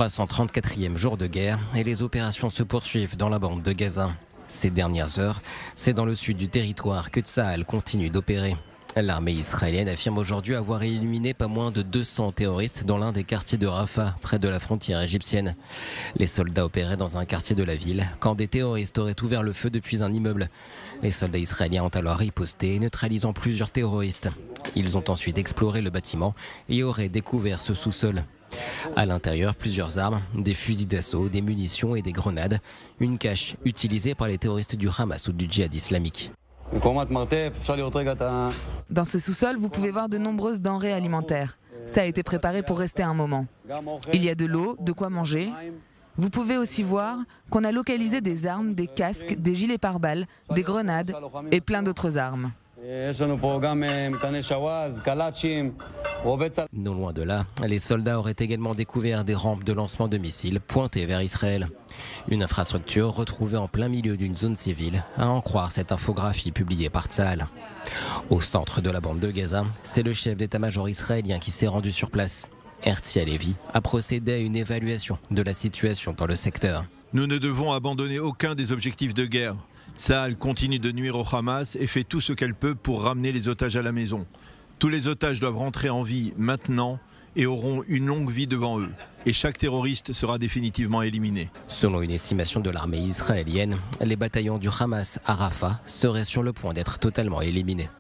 334e jour de guerre et les opérations se poursuivent dans la bande de Gaza. Ces dernières heures, c'est dans le sud du territoire que Tsahal continue d'opérer. L'armée israélienne affirme aujourd'hui avoir éliminé pas moins de 200 terroristes dans l'un des quartiers de Rafah, près de la frontière égyptienne. Les soldats opéraient dans un quartier de la ville quand des terroristes auraient ouvert le feu depuis un immeuble. Les soldats israéliens ont alors riposté, neutralisant plusieurs terroristes. Ils ont ensuite exploré le bâtiment et auraient découvert ce sous-sol. À l'intérieur, plusieurs armes, des fusils d'assaut, des munitions et des grenades. Une cache utilisée par les terroristes du Hamas ou du djihad islamique. Dans ce sous-sol, vous pouvez voir de nombreuses denrées alimentaires. Ça a été préparé pour rester un moment. Il y a de l'eau, de quoi manger. Vous pouvez aussi voir qu'on a localisé des armes, des casques, des gilets pare-balles, des grenades et plein d'autres armes. Non loin de là, les soldats auraient également découvert des rampes de lancement de missiles pointées vers Israël. Une infrastructure retrouvée en plein milieu d'une zone civile, à en croire cette infographie publiée par Tsahal. Au centre de la bande de Gaza, c'est le chef d'état-major israélien qui s'est rendu sur place. Herzi Halevi a procédé à une évaluation de la situation dans le secteur. Nous ne devons abandonner aucun des objectifs de guerre. Tsahal continue de nuire au Hamas et fait tout ce qu'elle peut pour ramener les otages à la maison. Tous les otages doivent rentrer en vie maintenant et auront une longue vie devant eux. Et chaque terroriste sera définitivement éliminé. Selon une estimation de l'armée israélienne, les bataillons du Hamas à Rafah seraient sur le point d'être totalement éliminés.